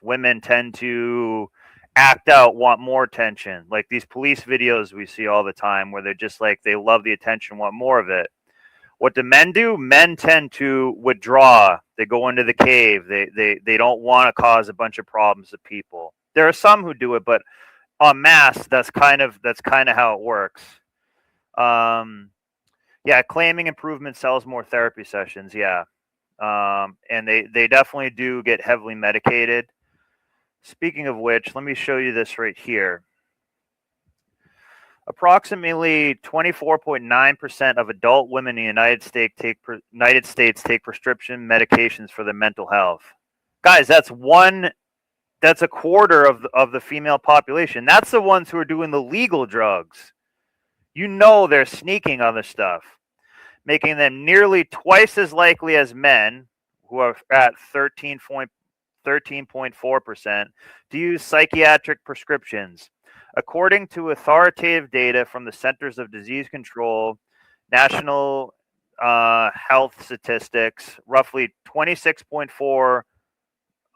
women tend to act out, want more attention. Like these police videos we see all the time where they're just like, they love the attention, want more of it. What do men do? Men tend to withdraw. They go into the cave. They don't want to cause a bunch of problems to people. There are some who do it, but en masse, that's kind of how it works. Um, yeah, claiming improvement sells more therapy sessions. Yeah, and they definitely do get heavily medicated. Speaking of which, let me show you this right here. Approximately 24.9% of adult women in the United States take prescription medications for their mental health. Guys, that's a quarter of the female population. That's the ones who are doing the legal drugs. You know they're sneaking other stuff, making them nearly twice as likely as men, who are at 13.4%, to use psychiatric prescriptions. According to authoritative data from the Centers of Disease Control, National Health Statistics, roughly 26.4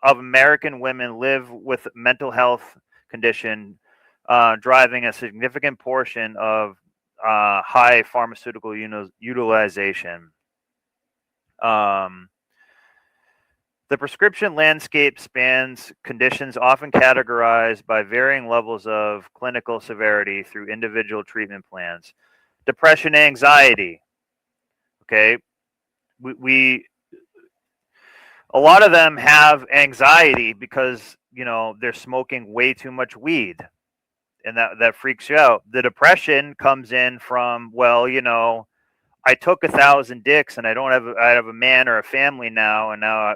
of American women live with mental health condition, driving a significant portion of high pharmaceutical utilization. The prescription landscape spans conditions often categorized by varying levels of clinical severity through individual treatment plans. Depression, anxiety. Okay, we a lot of them have anxiety because they're smoking way too much weed, and that freaks you out. The depression comes in from, well, I took 1,000 dicks and I have a man or a family now, and now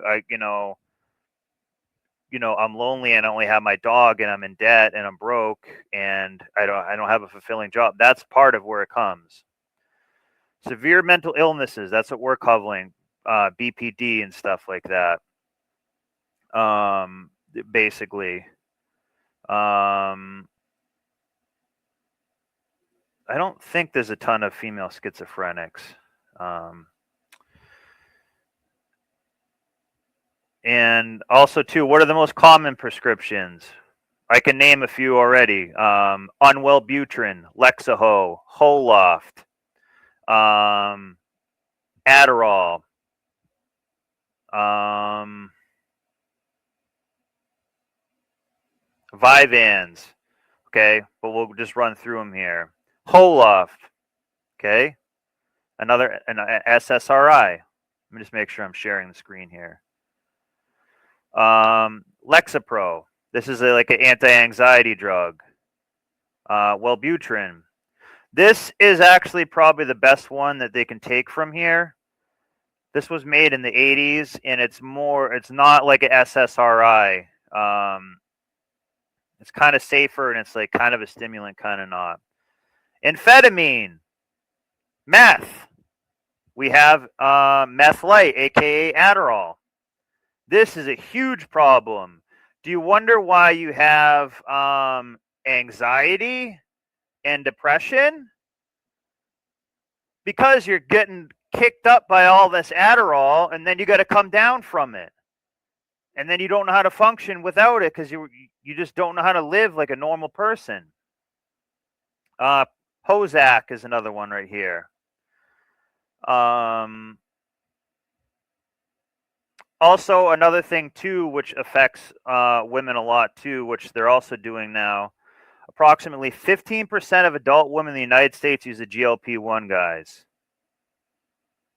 I'm lonely and I only have my dog and I'm in debt and I'm broke and I don't have a fulfilling job. That's part of where it comes. Severe mental illnesses, that's what we're covering, BPD and stuff like that. Basically, I don't think there's a ton of female schizophrenics. And also, too, what are the most common prescriptions? I can name a few already. Unwellbutrin, Lexaho, Holoft, Adderall, Vyvanse. Okay, but we'll just run through them here. Holoft. Okay, an SSRI. Let me just make sure I'm sharing the screen here. Lexapro. This is like an anti-anxiety drug. Wellbutrin. This is actually probably the best one that they can take from here. This was made in the 80s, and it's not like an SSRI. It's kind of safer, and it's like kind of a stimulant, kind of not. Amphetamine. Meth. We have meth light, aka Adderall. This is a huge problem. Do you wonder why you have anxiety and depression? Because you're getting kicked up by all this Adderall, and then you got to come down from it. And then you don't know how to function without it because you just don't know how to live like a normal person. Prozac is another one right here. Also, another thing too, which affects women a lot too, which they're also doing now. Approximately 15% of adult women in the United States use a GLP-1, guys.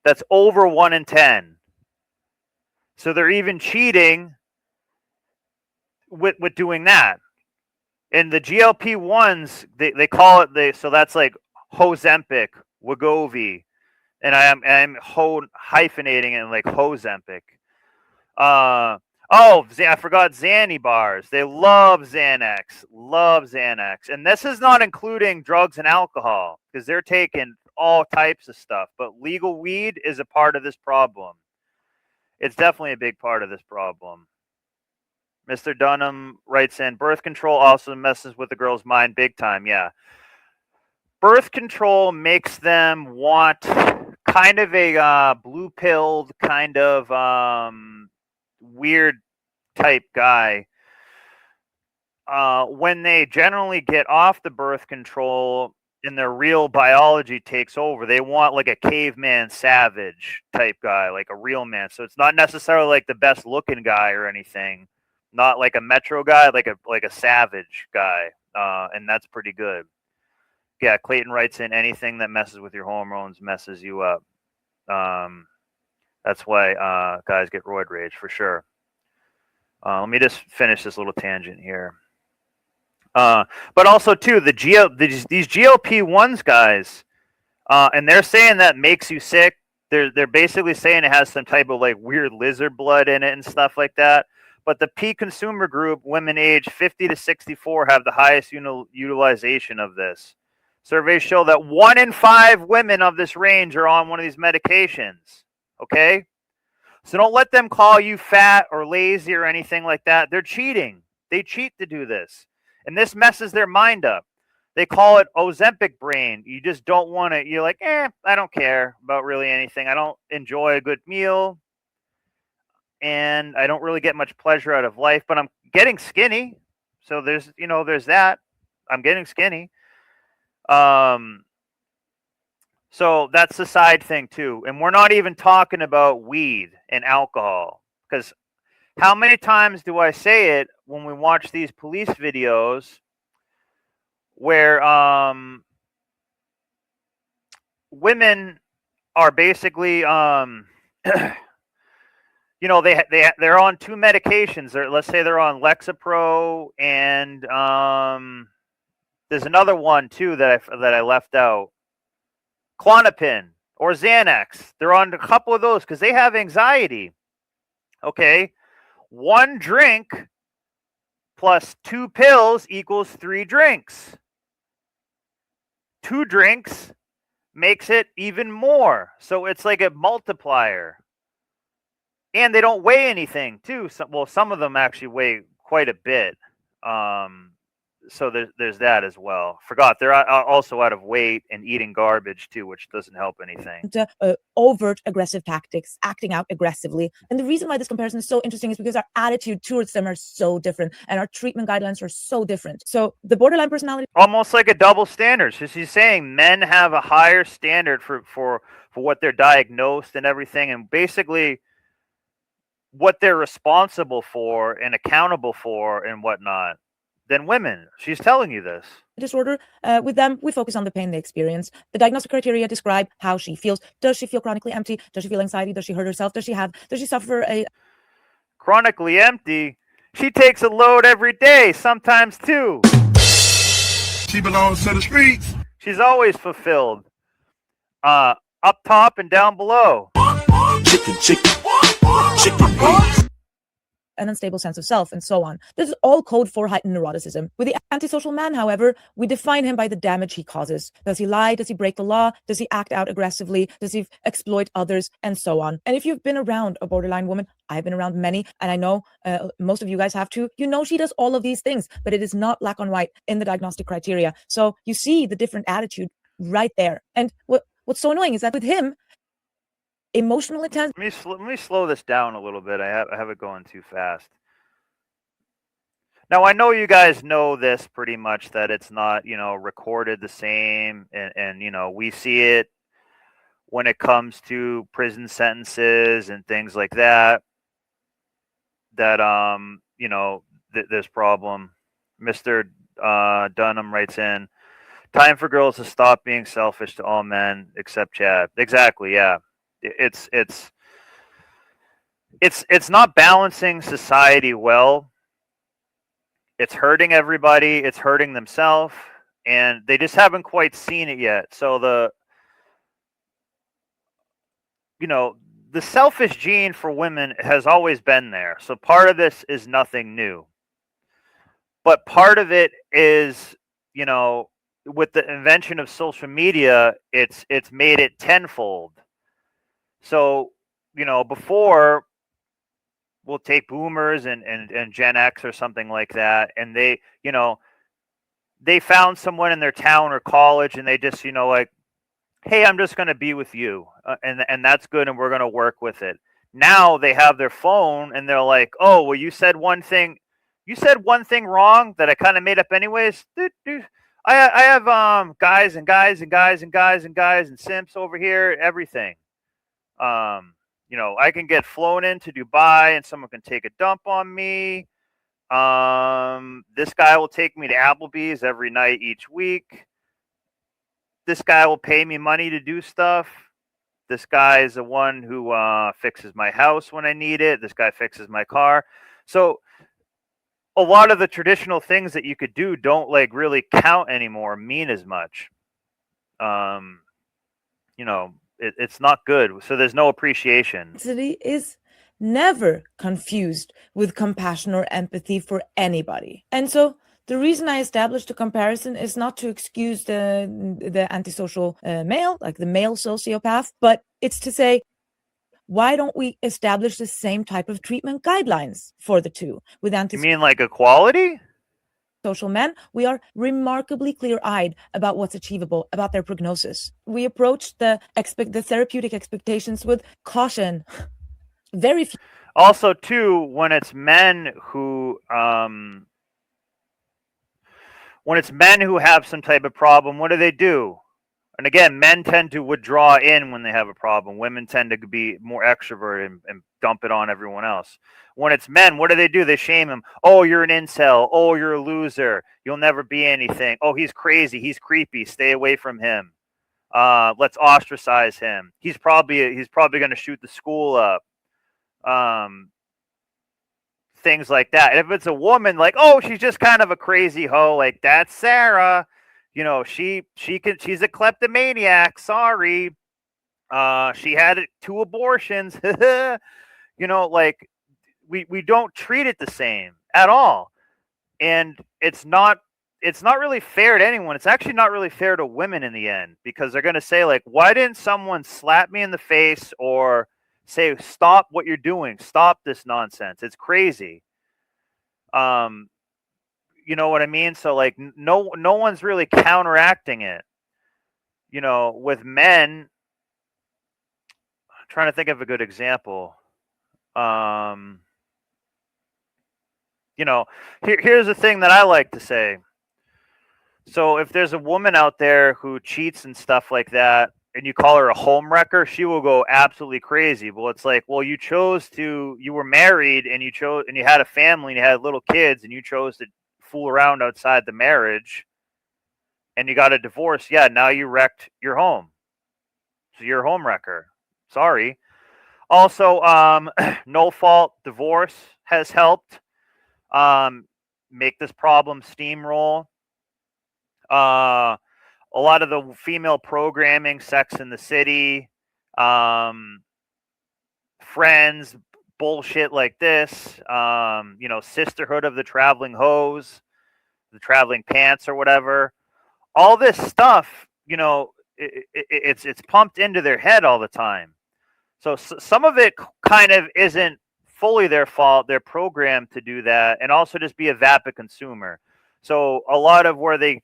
That's over 1 in 10. So they're even cheating with doing that. And the GLP-1s, they call it, so that's like Ozempic, Wegovy, and I'm hyphenating it like Ozempic. I forgot Xanny bars. They love Xanax, and this is not including drugs and alcohol because they're taking all types of stuff. But legal weed is a part of this problem. It's definitely a big part of this problem. Mr. Dunham writes in, birth control also messes with the girl's mind big time. Yeah. Birth control makes them want kind of a blue-pilled kind of weird type guy, when they generally get off the birth control and their real biology takes over, they want like a caveman savage type guy, like a real man. So it's not necessarily like the best looking guy or anything, not like a metro guy, like a savage guy, and that's pretty good. Yeah, Clayton writes in, anything that messes with your hormones messes you up. That's why guys get roid rage for sure. Let me just finish this little tangent here. But also too, these GLP-1s guys, and they're saying that makes you sick. They're basically saying it has some type of like weird lizard blood in it and stuff like that. But the peak consumer group, women aged 50 to 64, have the highest utilization of this. Surveys show that 1 in 5 women of this range are on one of these medications. Okay? So don't let them call you fat or lazy or anything like that. They're cheating. They cheat to do this. And this messes their mind up. They call it Ozempic brain. You just don't want to. You're like, I don't care about really anything. I don't enjoy a good meal. And I don't really get much pleasure out of life. But I'm getting skinny. So there's that. I'm getting skinny. So that's the side thing too. And we're not even talking about weed and alcohol. Because how many times do I say it when we watch these police videos where women are basically they're on 2 medications. Let's say they're on Lexapro and there's another one too that I left out. Klonopin or Xanax. They're on a couple of those because they have anxiety. Okay. 1 drink plus 2 pills equals 3 drinks. 2 drinks makes it even more. So it's like a multiplier. And they don't weigh anything too. Some of them actually weigh quite a bit. So there's that as well. Forgot they're also out of weight and eating garbage too, which doesn't help anything. Overt aggressive tactics, acting out aggressively. And the reason why this comparison is so interesting is because our attitude towards them are so different and our treatment guidelines are so different. So the borderline personality, almost like a double standard. So she's saying men have a higher standard for what they're diagnosed and everything, and basically what they're responsible for and accountable for and whatnot than women. She's telling you this. Disorder, with them, we focus on the pain they experience. The diagnostic criteria describe how she feels. Does she feel chronically empty? Does she feel anxiety? Does she hurt herself? Does she suffer a... Chronically empty? She takes a load every day, sometimes 2. She belongs to the streets. She's always fulfilled. Up top and down below. Chicken wings. An unstable sense of self, and so on. This is all code for heightened neuroticism. With the antisocial man, however, we define him by the damage he causes. Does he lie? Does he break the law? Does he act out aggressively? Does he exploit others? And so on. And if you've been around a borderline woman, I've been around many, and I know most of you guys have too, she does all of these things, but it is not black on white in the diagnostic criteria. So you see the different attitude right there. And what's so annoying is that with him, emotional intent. Let me slow this down a little bit. I have it going too fast. Now I know you guys know this pretty much, that it's not recorded the same, and we see it when it comes to prison sentences and things like that. That this problem. Mr. Dunham writes in, time for girls to stop being selfish to all men except Chad. Exactly, yeah. It's not balancing society well. It's hurting everybody. It's hurting themselves, and they just haven't quite seen it yet. So the selfish gene for women has always been there. So part of this is nothing new, but part of it is, with the invention of social media, it's made it tenfold. So, before, we'll take boomers and Gen X or something like that, and they found someone in their town or college, and they just, like, hey, I'm just going to be with you, and that's good, and we're going to work with it. Now they have their phone and they're like, oh, well, you said one thing wrong that I kind of made up anyways. I have guys and guys and guys and guys and guys and simps over here, everything. I can get flown into Dubai and someone can take a dump on me. This guy will take me to Applebee's every night each week. This guy will pay me money to do stuff. This guy is the one who fixes my house when I need it. This guy fixes my car. So a lot of the traditional things that you could do don't like really count anymore, mean as much. It's not good. So there's no appreciation. It is never confused with compassion or empathy for anybody. And so the reason I established a comparison is not to excuse the antisocial male, like the male sociopath, but it's to say, why don't we establish the same type of treatment guidelines for the two? With You mean like equality? Social men, we are remarkably clear-eyed about what's achievable, about their prognosis. We approach the therapeutic expectations with caution. Very few. Also, too, when it's men who have some type of problem, what do? And again, men tend to withdraw in when they have a problem. Women tend to be more extroverted and dump it on everyone else. When it's men, what do? They shame him. Oh, you're an incel. Oh, you're a loser. You'll never be anything. Oh, he's crazy. He's creepy. Stay away from him. Let's ostracize him. He's probably going to shoot the school up. Things like that. And if it's a woman, like, oh, she's just kind of a crazy hoe. Like, that's Sarah. She's a kleptomaniac. Sorry. She had 2 abortions. Like we don't treat it the same at all. And it's not really fair to anyone. It's actually not really fair to women in the end, because they're going to say, like, why didn't someone slap me in the face or say, stop what you're doing, stop this nonsense, it's crazy. You know what I mean? So like no one's really counteracting it. With men, I'm trying to think of a good example. Here's the thing that I like to say. So if there's a woman out there who cheats and stuff like that, and you call her a home wrecker, she will go absolutely crazy. Well, it's like, well, you were married and you had a family and you had little kids and you chose to fool around outside the marriage and you got a divorce. Yeah, now you wrecked your home. So you're a home wrecker. Sorry. Also, no fault divorce has helped make this problem steamroll. A lot of the female programming, Sex in the City, Friends, bullshit like this, Sisterhood of the Traveling Hose, the Traveling Pants or whatever. All this stuff, it's pumped into their head all the time. So some of it kind of isn't fully their fault. They're programmed to do that and also just be a vapid consumer. So a lot of where they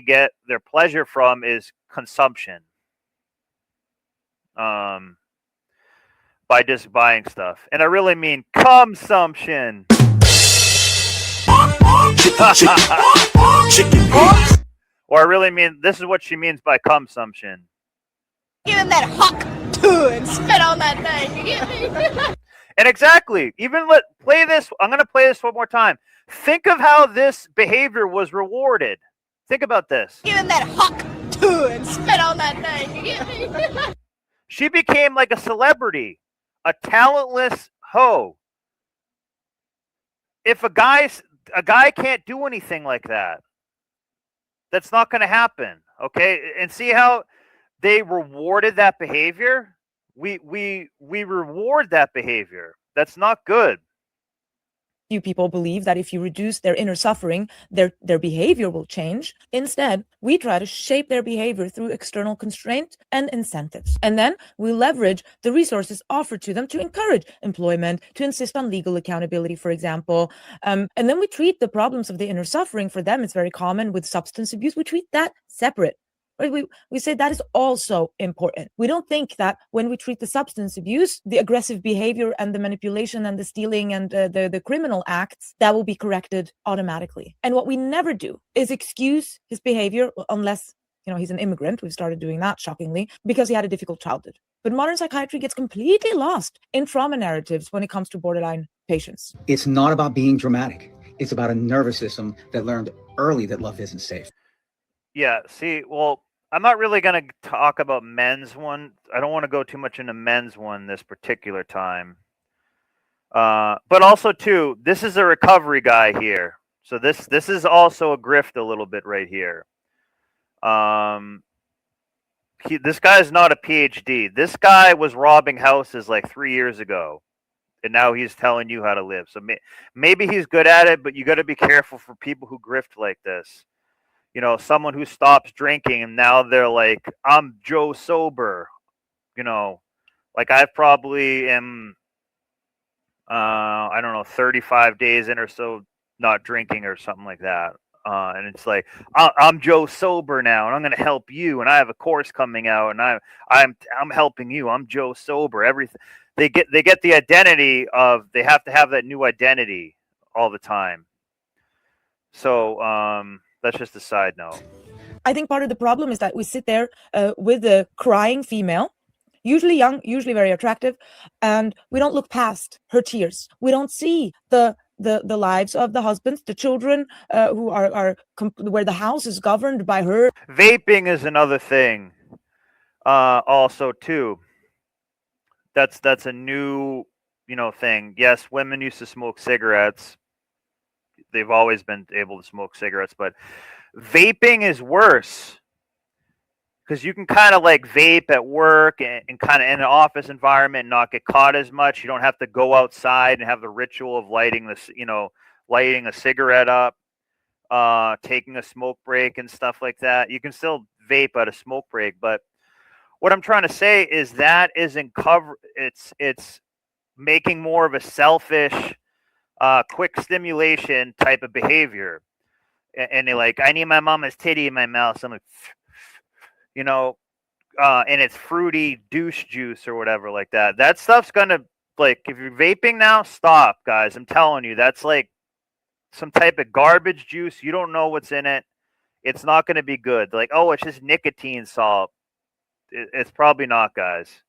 get their pleasure from is consumption. By just buying stuff. And I really mean consumption. Chicken wings. Or I really mean, this is what she means by consumption. Give him that huck and spit on that thing. You get me? And exactly. Play this. I'm going to play this one more time. Think of how this behavior was rewarded. Think about this. Give him that huck and spit on that thing. You get me? She became like a celebrity, a talentless hoe. If a guy can't do anything like that, that's not going to happen. Okay, and see how they rewarded that behavior. We reward that behavior. That's not good. Few people believe that if you reduce their inner suffering, their behavior will change. Instead, we try to shape their behavior through external constraint and incentives. And then we leverage the resources offered to them to encourage employment, to insist on legal accountability, for example. And then we treat the problems of the inner suffering. For them, it's very common with substance abuse. We treat that separate. right? We say that is also important. We don't think that when we treat the substance abuse, the aggressive behavior and the manipulation and the stealing and the criminal acts, that will be corrected automatically. And what we never do is excuse his behavior unless, he's an immigrant. We've started doing that, shockingly, because he had a difficult childhood. But modern psychiatry gets completely lost in trauma narratives when it comes to borderline patients. It's not about being dramatic. It's about a nervous system that learned early that love isn't safe. Yeah, see, well, I'm not really going to talk about men's one. I don't want to go too much into men's one this particular time. But also, too, this is a recovery guy here. So this is also a grift a little bit right here. This guy's not a PhD. This guy was robbing houses like 3 years ago, and now he's telling you how to live. So maybe he's good at it, but you got to be careful for people who grift like this. Someone who stops drinking and now they're like, I'm Joe sober. Like I probably am, I don't know, 35 days in or so not drinking or something like that. And it's like, I'm Joe sober now, and I'm going to help you. And I have a course coming out, and I'm helping you. I'm Joe sober. Everything they get the identity of, they have to have that new identity all the time. So that's just a side note. I think part of the problem is that we sit there with a crying female, usually young, usually very attractive, and we don't look past her tears. We don't see the lives of the husbands, the children who are where the house is governed by her. Vaping is another thing. Also, too. That's a new thing. Yes, women used to smoke cigarettes. They've always been able to smoke cigarettes, but vaping is worse because you can kind of like vape at work and kind of in an office environment and not get caught as much. You don't have to go outside and have the ritual of lighting lighting a cigarette up, taking a smoke break and stuff like that. You can still vape at a smoke break, but what I'm trying to say is that isn't cover. It's making more of a selfish, quick stimulation type of behavior. And they're like, I need my mama's titty in my mouth. So I'm like, and it's fruity douche juice or whatever like that. That stuff's gonna, like, if you're vaping now, stop, guys. I'm telling you, that's like some type of garbage juice. You don't know what's in it. It's not gonna be good. Like, oh, it's just nicotine salt. It's probably not, guys.